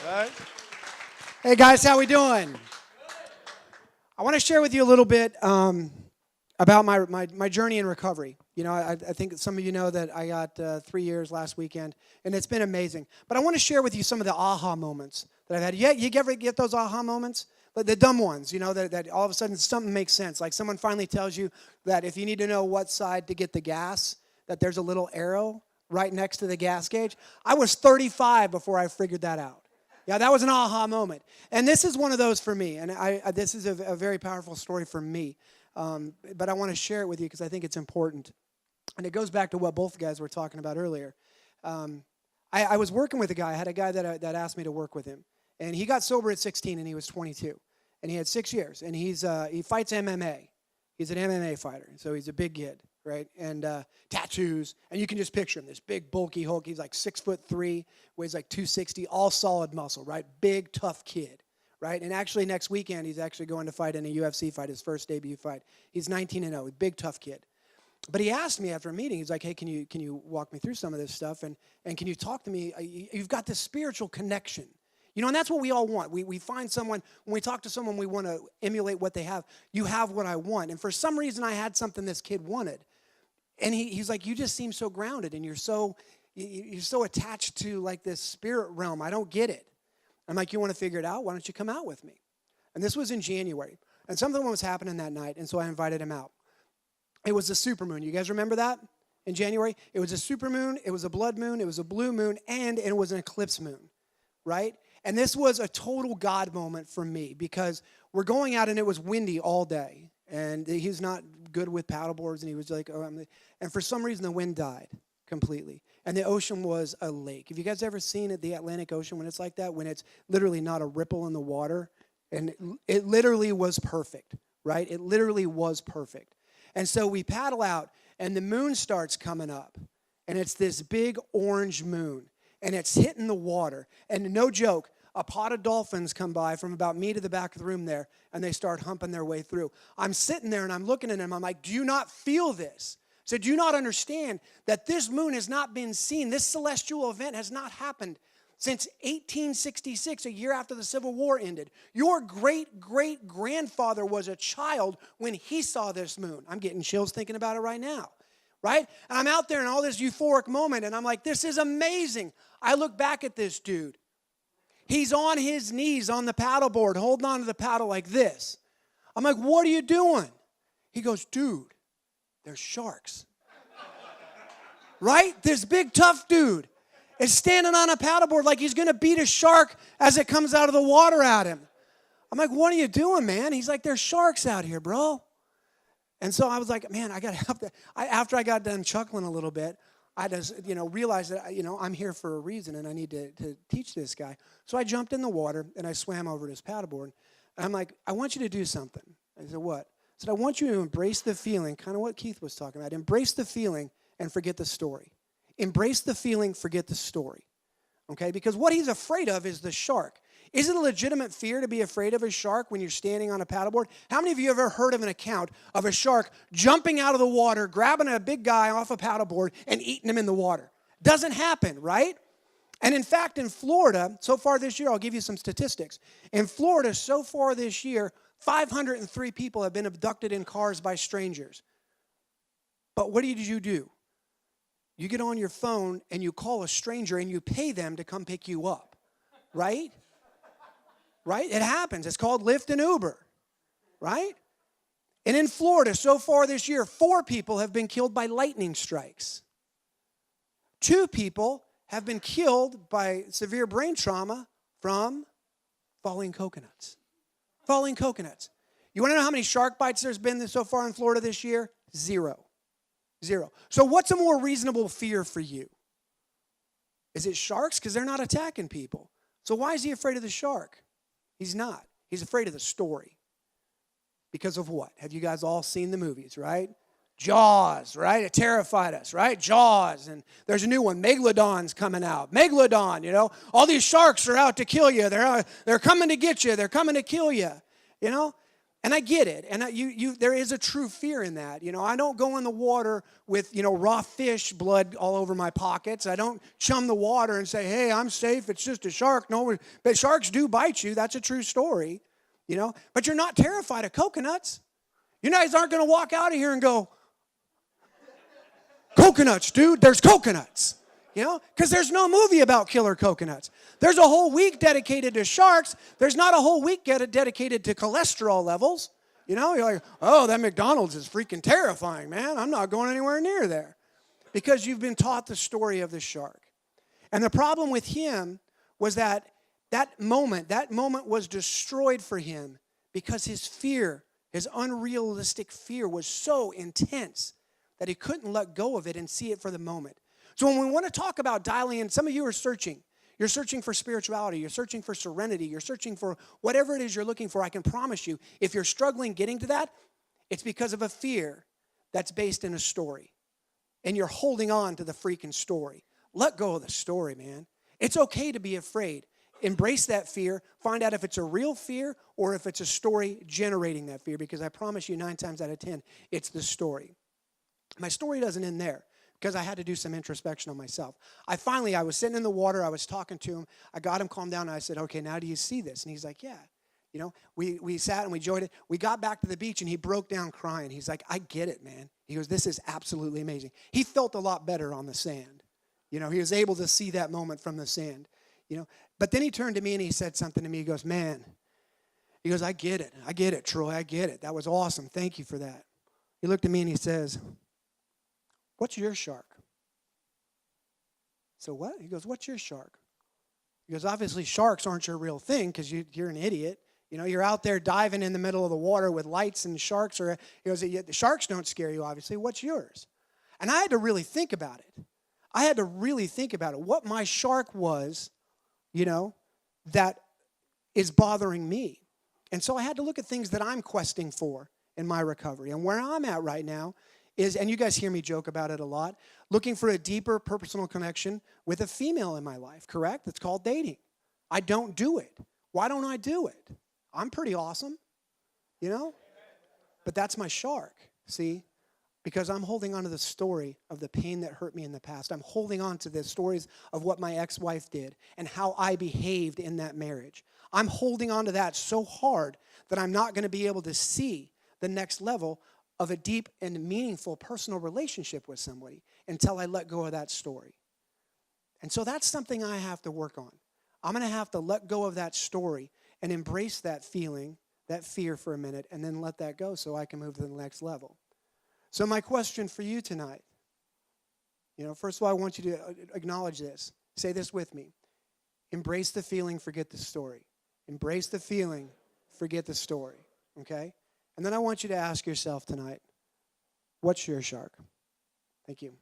Right? Hey guys, how we doing? I want to share with you a little bit about my journey in recovery. You know, I think some of you know that I got 3 years last weekend, and it's been amazing. But I want to share with you some of the aha moments that I've had. Yeah, you ever get those aha moments? But the dumb ones, you know, that all of a sudden something makes sense. Like someone finally tells you that if you need to know what side to get the gas, that there's a little arrow right next to the gas gauge. I was 35 before I figured that out. Yeah, that was an aha moment. And this is one of those for me. And this is a very powerful story for me. But I want to share it with you because I think it's important. And it goes back to what both guys were talking about earlier. I was working with a guy. I had a guy that asked me to work with him. And he got sober at 16 and he was 22. And he had 6 years. And he fights MMA. He's an MMA fighter. So he's a big kid, right? And tattoos. And you can just picture him, this big, bulky Hulk. He's like 6'3", weighs like 260, all solid muscle, right? Big, tough kid, right? And actually next weekend, he's actually going to fight in a UFC fight, his first debut fight. He's 19-0, big, tough kid. But he asked me after a meeting, he's like, hey, can you walk me through some of this stuff? And can you talk to me? You've got this spiritual connection. You know, and that's what we all want. We find someone, when we talk to someone, we want to emulate what they have. You have what I want. And for some reason, I had something this kid wanted. And he's like, you just seem so grounded, and you're so attached to, like, this spirit realm. I don't get it. I'm like, you want to figure it out? Why don't you come out with me? And this was in January. And something was happening that night, and so I invited him out. It was a supermoon. You guys remember that? In January? It was a supermoon, it was a blood moon, it was a blue moon, and it was an eclipse moon, right? And this was a total God moment for me because we're going out and it was windy all day. And he's not good with paddle boards, and he was like, and for some reason the wind died completely. And the ocean was a lake. Have you guys ever seen the Atlantic Ocean when it's like that? When it's literally not a ripple in the water? And it literally was perfect, right? It literally was perfect. And so we paddle out, and the moon starts coming up. And it's this big orange moon. And it's hitting the water. And no joke, a pod of dolphins come by from about me to the back of the room there, and they start humping their way through. I'm sitting there, and I'm looking at them. I'm like, do you not feel this? So do you not understand that this moon has not been seen? This celestial event has not happened since 1866, a year after the Civil War ended. Your great-great-grandfather was a child when he saw this moon. I'm getting chills thinking about it right now, right? And I'm out there in all this euphoric moment, and I'm like, this is amazing. I look back at this dude. He's on his knees on the paddleboard, holding on to the paddle like this. I'm like, what are you doing? He goes, dude, there's sharks. Right? This big, tough dude is standing on a paddleboard like he's going to beat a shark as it comes out of the water at him. I'm like, what are you doing, man? He's like, there's sharks out here, bro. And so I was like, man, I got to have to. After I got done chuckling a little bit, I just, realized that, I'm here for a reason, and I need to teach this guy. So I jumped in the water, and I swam over to his paddleboard. And I'm like, I want you to do something. I said, what? I said, I want you to embrace the feeling, kind of what Keith was talking about. Embrace the feeling and forget the story. Embrace the feeling, forget the story. Okay? Because what he's afraid of is the shark. Is it a legitimate fear to be afraid of a shark when you're standing on a paddleboard? How many of you have ever heard of an account of a shark jumping out of the water, grabbing a big guy off a paddleboard, and eating him in the water? Doesn't happen, right? And in fact, in Florida, so far this year, I'll give you some statistics. In Florida, so far this year, 503 people have been abducted in cars by strangers. But what did you do? You get on your phone and you call a stranger and you pay them to come pick you up, right? Right? It happens. It's called Lyft and Uber, right? And in Florida, so far this year, 4 people have been killed by lightning strikes. 2 people have been killed by severe brain trauma from falling coconuts. Falling coconuts. You want to know how many shark bites there's been so far in Florida this year? 0. So what's a more reasonable fear for you? Is it sharks? Because they're not attacking people. So why is he afraid of the shark? He's not. He's afraid of the story. Because of what? Have you guys all seen the movies, right? Jaws, right? It terrified us, right? Jaws. And there's a new one. Megalodon's coming out. Megalodon, all these sharks are out to kill you. They're coming to get you. They're coming to kill you, And I get it. And there is a true fear in that. I don't go in the water with, raw fish blood all over my pockets. I don't chum the water and say, hey, I'm safe. It's just a shark. No, but sharks do bite you. That's a true story, But you're not terrified of coconuts. You guys aren't going to walk out of here and go, coconuts, dude. There's coconuts. Because there's no movie about killer coconuts. There's a whole week dedicated to sharks. There's not a whole week dedicated to cholesterol levels. You're like, oh, that McDonald's is freaking terrifying, man. I'm not going anywhere near there. Because you've been taught the story of the shark. And the problem with him was that moment was destroyed for him because his fear, his unrealistic fear was so intense that he couldn't let go of it and see it for the moment. So when we want to talk about dialing in, some of you are searching. You're searching for spirituality. You're searching for serenity. You're searching for whatever it is you're looking for. I can promise you, if you're struggling getting to that, it's because of a fear that's based in a story. And you're holding on to the freaking story. Let go of the story, man. It's okay to be afraid. Embrace that fear. Find out if it's a real fear or if it's a story generating that fear. Because I promise you, 9 times out of 10, it's the story. My story doesn't end there, because I had to do some introspection on myself. I was sitting in the water, I was talking to him, I got him calmed down, and I said, okay, now do you see this? And he's like, yeah. We sat and we enjoyed it. We got back to the beach, and he broke down crying. He's like, I get it, man. He goes, this is absolutely amazing. He felt a lot better on the sand. He was able to see that moment from the sand. But then he turned to me, and he said something to me. He goes, man, I get it, Troy, I get it. That was awesome. Thank you for that. He looked at me, and he says, what's your shark? So what? He goes, what's your shark? He goes, obviously sharks aren't your real thing because you're an idiot. You're out there diving in the middle of the water with lights and sharks. He goes, the sharks don't scare you, obviously. What's yours? And I had to really think about it. What my shark was, that is bothering me. And so I had to look at things that I'm questing for in my recovery. And where I'm at right now is, and you guys hear me joke about it a lot, looking for a deeper personal connection with a female in my life, correct? It's called dating. I don't do it. Why don't I do it? I'm pretty awesome, But that's my shark, see? Because I'm holding on to the story of the pain that hurt me in the past. I'm holding on to the stories of what my ex-wife did and how I behaved in that marriage. I'm holding on to that so hard that I'm not going to be able to see the next level of a deep and meaningful personal relationship with somebody until I let go of that story. And so that's something I have to work on. I'm going to have to let go of that story and embrace that feeling, that fear for a minute, and then let that go so I can move to the next level. So my question for you tonight, first of all, I want you to acknowledge this. Say this with me. Embrace the feeling, forget the story. Embrace the feeling, forget the story, okay? And then I want you to ask yourself tonight, what's your shark? Thank you.